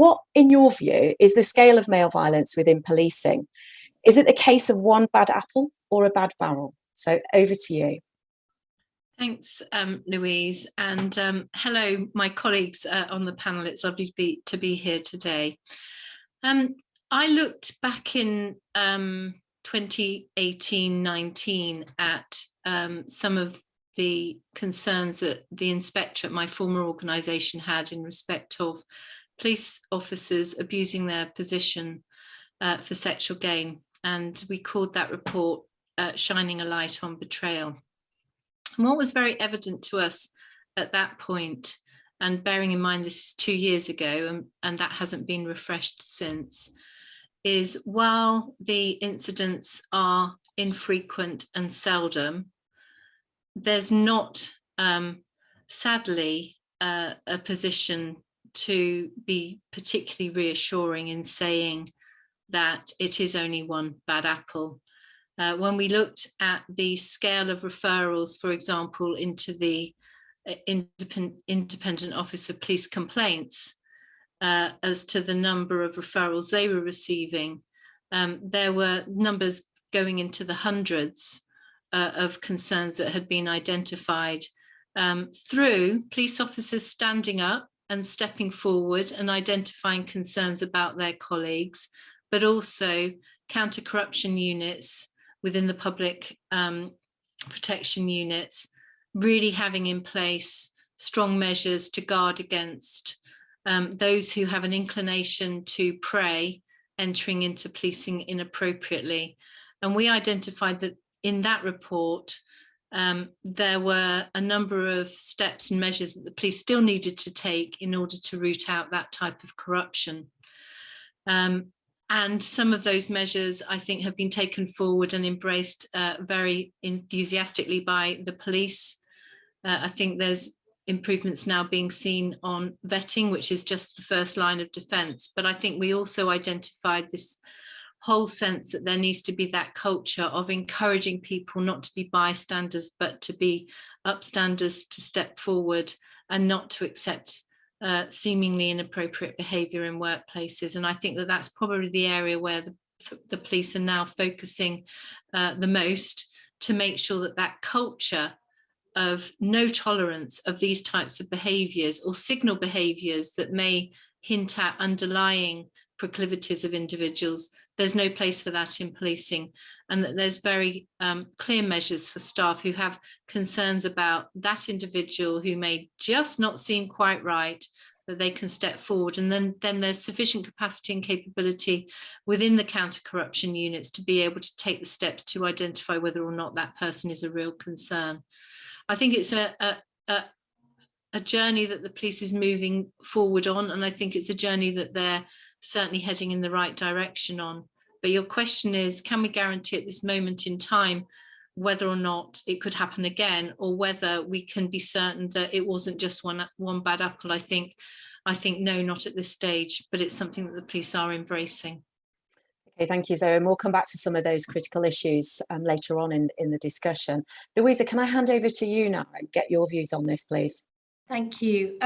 what, in your view, is the scale of male violence within policing? Is it the case of one bad apple or a bad barrel? So over to you. Thanks, Louise, and hello, my colleagues on the panel. It's lovely to be here today. I looked back in 2018-19 at some of the concerns that the inspector at my former organisation had in respect of police officers abusing their position for sexual gain, and we called that report Shining a Light on Betrayal. And what was very evident to us at that point, and bearing in mind this is 2 years ago and that hasn't been refreshed since, is while the incidents are infrequent and seldom, there's not, sadly, a position to be particularly reassuring in saying that it is only one bad apple. When we looked at the scale of referrals, for example, into the independent office of police complaints, as to the number of referrals they were receiving, there were numbers going into the hundreds of concerns that had been identified through police officers standing up and stepping forward and identifying concerns about their colleagues, but also counter-corruption units within the public protection units really having in place strong measures to guard against those who have an inclination to prey entering into policing inappropriately. And we identified that in that report, there were a number of steps and measures that the police still needed to take in order to root out that type of corruption. And some of those measures, I think, have been taken forward and embraced very enthusiastically by the police. I think there's improvements now being seen on vetting, which is just the first line of defence. But I think we also identified this whole sense that there needs to be that culture of encouraging people not to be bystanders, but to be upstanders, to step forward and not to accept seemingly inappropriate behaviour in workplaces. And I think that that's probably the area where the police are now focusing the most, to make sure that that culture of no tolerance of these types of behaviours or signal behaviours that may hint at underlying proclivities of individuals, there's no place for that in policing, and that there's very clear measures for staff who have concerns about that individual who may just not seem quite right, that they can step forward. And then there's sufficient capacity and capability within the counter-corruption units to be able to take the steps to identify whether or not that person is a real concern. I think it's a journey that the police is moving forward on, and I think it's a journey that they're certainly heading in the right direction on. But your question is, can we guarantee at this moment in time whether or not it could happen again, or whether we can be certain that it wasn't just one bad apple? I think no, not at this stage, but it's something that the police are embracing. Okay, thank you, Zoe. And we'll come back to some of those critical issues later on in the discussion. Louisa, can I hand over to you now and get your views on this, please? Thank you.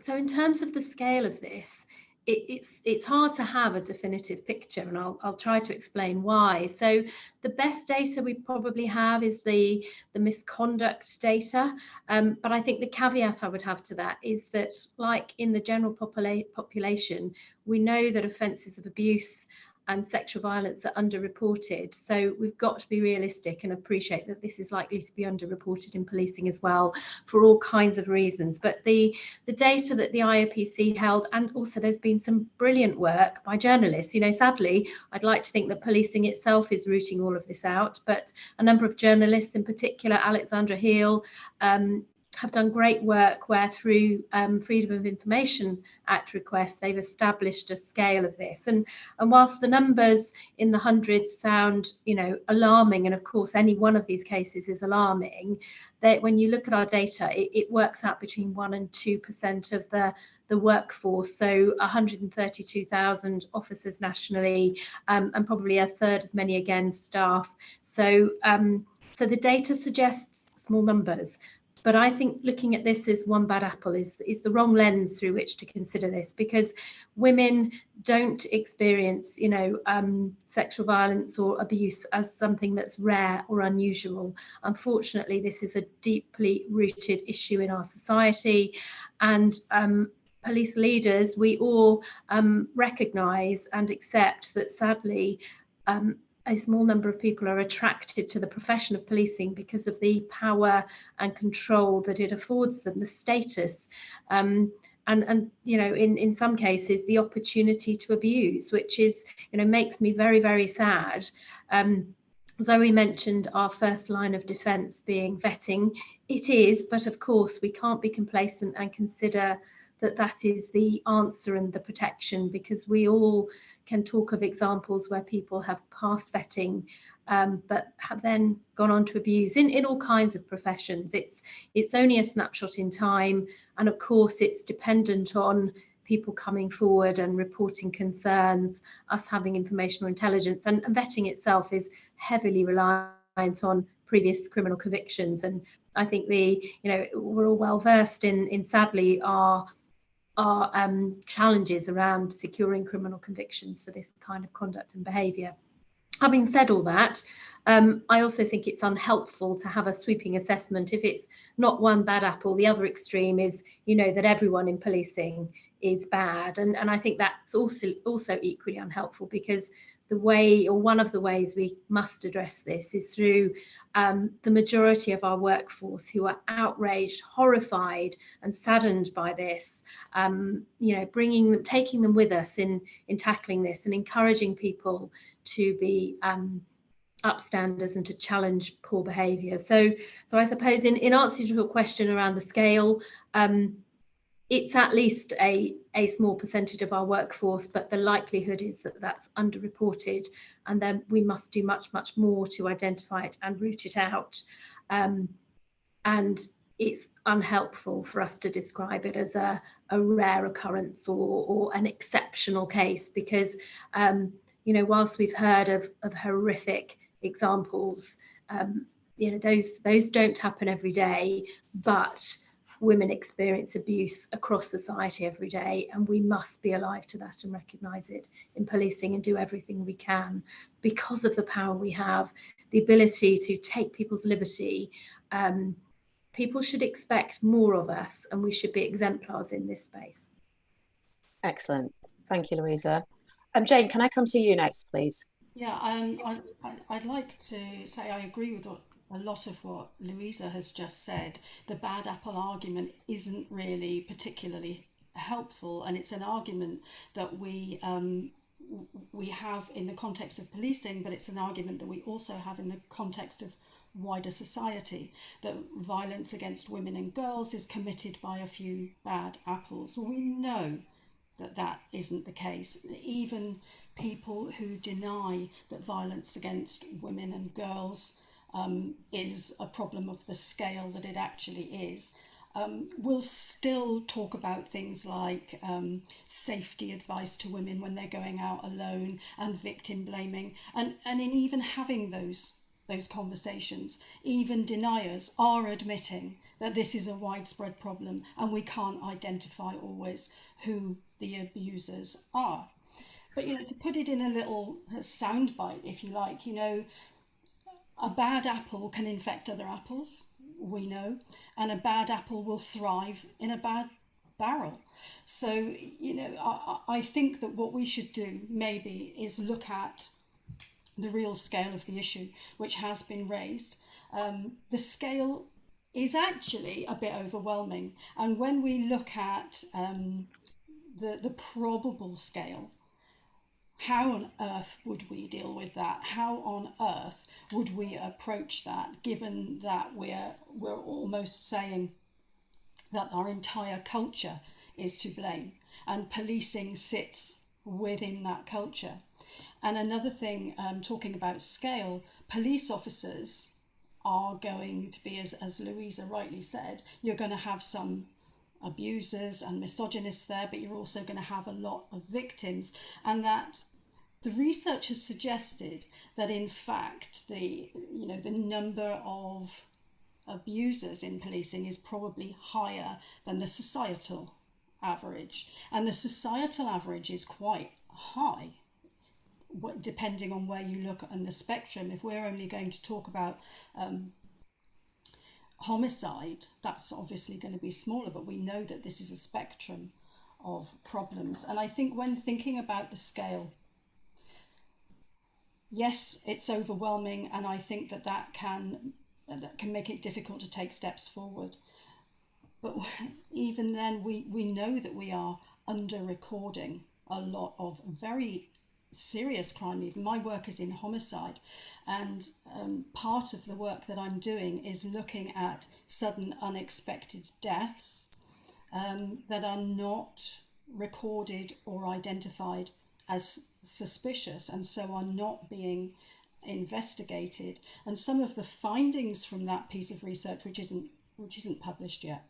So in terms of the scale of this, it's hard to have a definitive picture, and I'll try to explain why. So the best data we probably have is the misconduct data, but I think the caveat I would have to that is that, like in the general population, we know that offences of abuse and sexual violence are underreported. So we've got to be realistic and appreciate that this is likely to be underreported in policing as well, for all kinds of reasons. But the data that the IOPC held, and also there's been some brilliant work by journalists. Sadly, I'd like to think that policing itself is rooting all of this out, but a number of journalists, in particular Alexandra Heel, have done great work where through Freedom of Information Act requests, they've established a scale of this. And whilst the numbers in the hundreds sound, alarming, and of course any one of these cases is alarming, that when you look at our data, it works out between 1% and 2% of the workforce. So 132,000 officers nationally, and probably a third as many again staff. So the data suggests small numbers. But I think looking at this as one bad apple is the wrong lens through which to consider this, because women don't experience, sexual violence or abuse as something that's rare or unusual. Unfortunately, this is a deeply rooted issue in our society, and police leaders, we all recognise and accept that sadly a small number of people are attracted to the profession of policing because of the power and control that it affords them, the status, and in some cases the opportunity to abuse, which is, makes me very, very sad. Zoe mentioned our first line of defence being vetting. It is, but of course we can't be complacent and consider that is the answer and the protection, because we all can talk of examples where people have passed vetting but have then gone on to abuse in all kinds of professions. It's only a snapshot in time, and of course it's dependent on people coming forward and reporting concerns, us having information or intelligence, and vetting itself is heavily reliant on previous criminal convictions. And I think we're all well versed in sadly our challenges around securing criminal convictions for this kind of conduct and behaviour. Having said all that, I also think it's unhelpful to have a sweeping assessment. If it's not one bad apple, the other extreme is, that everyone in policing is bad. And I think that's also equally unhelpful, because the way, or one of the ways we must address this, is through the majority of our workforce who are outraged, horrified and saddened by this, taking them with us in tackling this and encouraging people to be upstanders and to challenge poor behaviour. So I suppose in answer to your question around the scale, it's at least a small percentage of our workforce, but the likelihood is that that's underreported, and then we must do much, much more to identify it and root it out. And it's unhelpful for us to describe it as a rare occurrence or an exceptional case, because whilst we've heard of horrific examples, those don't happen every day, but women experience abuse across society every day, and we must be alive to that and recognise it in policing and do everything we can, because of the power we have, the ability to take people's liberty. People should expect more of us, and we should be exemplars in this space. Excellent. Thank you, Louisa. Jane, can I come to you next, please? Yeah, I'd like to say I agree with a lot of what Louisa has just said. The bad apple argument isn't really particularly helpful, and it's an argument that we have in the context of policing, but it's an argument that we also have in the context of wider society, that violence against women and girls is committed by a few bad apples. We know that isn't the case. Even people who deny that violence against women and girls is a problem of the scale that it actually is, will still talk about things like safety advice to women when they're going out alone, and victim blaming, and in even having those conversations, even deniers are admitting that this is a widespread problem, and we can't identify always who the abusers are. But to put it in a little soundbite, if you like, a bad apple can infect other apples, we know, and a bad apple will thrive in a bad barrel. So I think that what we should do maybe is look at the real scale of the issue, which has been raised. The scale is actually a bit overwhelming, and when we look at the probable scale, how on earth would we deal with that? How on earth would we approach that, given that we're almost saying that our entire culture is to blame, and policing sits within that culture? And another thing, talking about scale, police officers are going to be, as Louisa rightly said, you're going to have some abusers and misogynists there, but you're also going to have a lot of victims, and that the research has suggested that in fact the number of abusers in policing is probably higher than the societal average. And the societal average is quite high, depending on where you look on the spectrum. If we're only going to talk about homicide, that's obviously going to be smaller, but we know that this is a spectrum of problems. And I think when thinking about the scale, yes, it's overwhelming, and I think that can make it difficult to take steps forward. But even then, we know that we are under-recording a lot of very serious crime. Even my work is in homicide, and part of the work that I'm doing is looking at sudden unexpected deaths that are not recorded or identified as suspicious, and so are not being investigated. And some of the findings from that piece of research, which isn't published yet,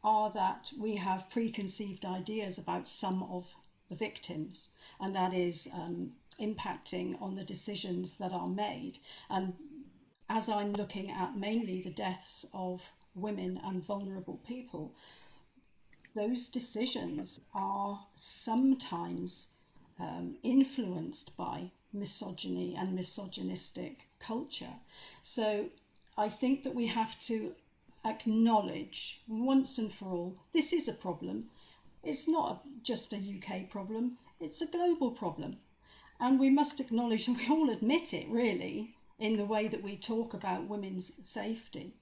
are that we have preconceived ideas about some of the victims, and that is impacting on the decisions that are made. And as I'm looking at mainly the deaths of women and vulnerable people, those decisions are sometimes influenced by misogyny and misogynistic culture. So I think that we have to acknowledge once and for all, this is a problem. It's not just a UK problem, it's a global problem. And we must acknowledge, and we all admit it really, in the way that we talk about women's safety.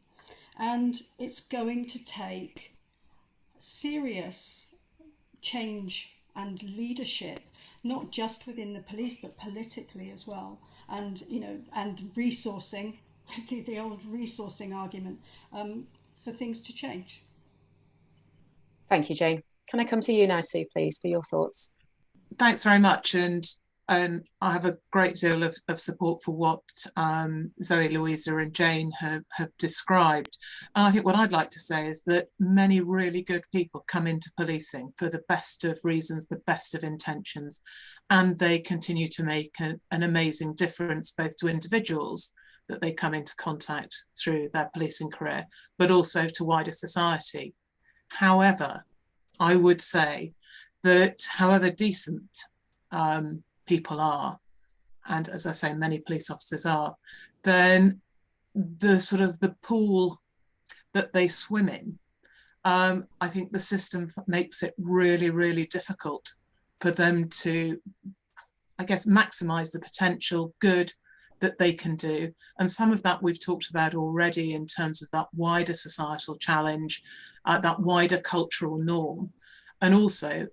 And it's going to take serious change and leadership, not just within the police, but politically as well. And, and resourcing, the old resourcing argument, for things to change. Thank you, Jane. Can I come to you now, Sue, please, for your thoughts? Thanks very much. And I have a great deal of support for what Zoe, Louisa and Jane have described. And I think what I'd like to say is that many really good people come into policing for the best of reasons, the best of intentions, and they continue to make an amazing difference both to individuals that they come into contact through their policing career, but also to wider society. However, I would say that however decent people are, and as I say, many police officers are, then the sort of the pool that they swim in, I think the system makes it really, really difficult for them to, I guess, maximise the potential good that they can do. And some of that we've talked about already in terms of that wider societal challenge, that wider cultural norm. And also,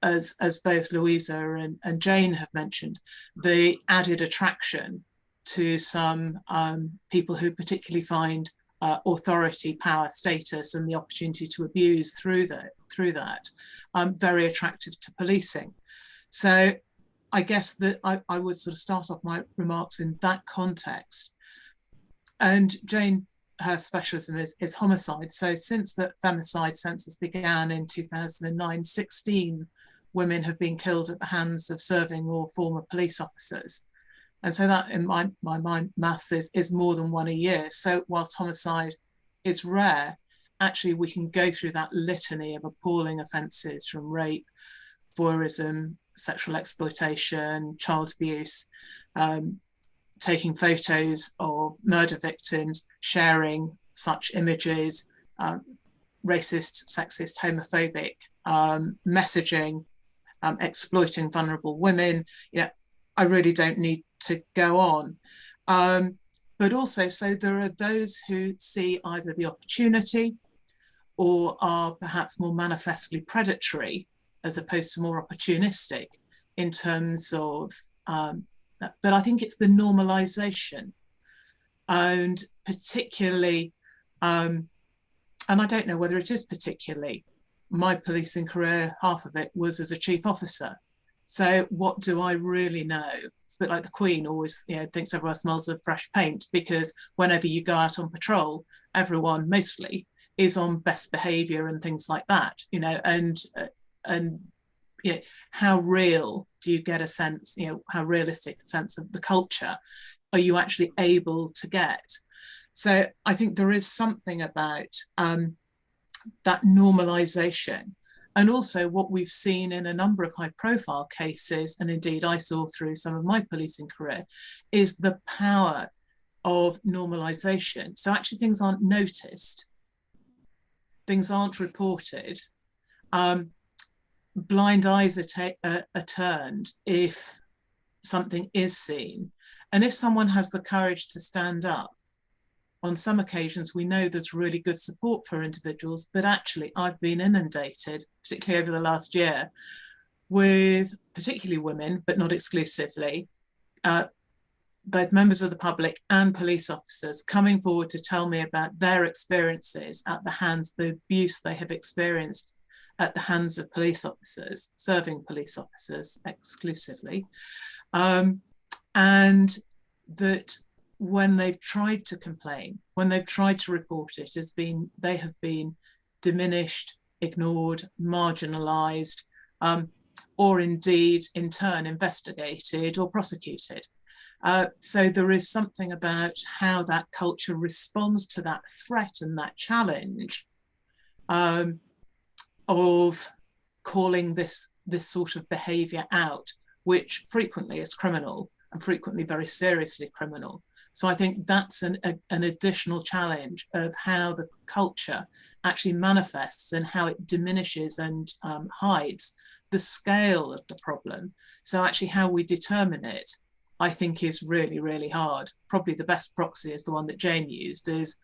as both Louisa and Jane have mentioned, the added attraction to some people who particularly find authority, power, status and the opportunity to abuse through that very attractive to policing. So I guess that I would sort of start off my remarks in that context. And Jane, her specialism is homicide. So since the femicide census began in 2009, 16 women have been killed at the hands of serving or former police officers. And so that, in my mind, maths is more than one a year. So whilst homicide is rare, actually we can go through that litany of appalling offences from rape, voyeurism, sexual exploitation, child abuse, taking photos of murder victims, sharing such images, racist, sexist, homophobic messaging, exploiting vulnerable women. I really don't need to go on. But also, so there are those who see either the opportunity or are perhaps more manifestly predatory as opposed to more opportunistic in terms of but I think it's the normalization, and particularly, and I don't know whether it is particularly, my policing career, half of it was as a chief officer. So what do I really know? It's a bit like the Queen always thinks everyone smells of fresh paint, because whenever you go out on patrol, everyone mostly is on best behaviour and things like that, and how real do you get a sense, how realistic a sense of the culture are you actually able to get? So I think there is something about that normalisation. And also what we've seen in a number of high profile cases, and indeed I saw through some of my policing career, is the power of normalisation. So actually things aren't noticed, things aren't reported. Blind eyes are turned if something is seen. And if someone has the courage to stand up, on some occasions, we know there's really good support for individuals, but actually I've been inundated, particularly over the last year, with particularly women, but not exclusively, both members of the public and police officers coming forward to tell me about their experiences at the hands, the abuse they have experienced at the hands of police officers, serving police officers exclusively. And that when they've tried to complain, when they've tried to report it, they have been diminished, ignored, marginalised, or indeed in turn investigated or prosecuted. So there is something about how that culture responds to that threat and that challenge of calling this sort of behaviour out, which frequently is criminal and frequently very seriously criminal. So I think that's an additional challenge of how the culture actually manifests and how it diminishes and hides the scale of the problem. So actually how we determine it, I think, is really, really hard. Probably the best proxy is the one that Jane used, is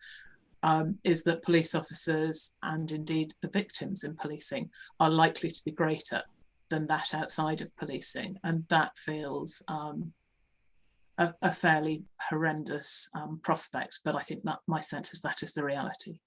that police officers and indeed the victims in policing are likely to be greater than that outside of policing. And that feels a fairly horrendous prospect, but I think that my sense is that is the reality.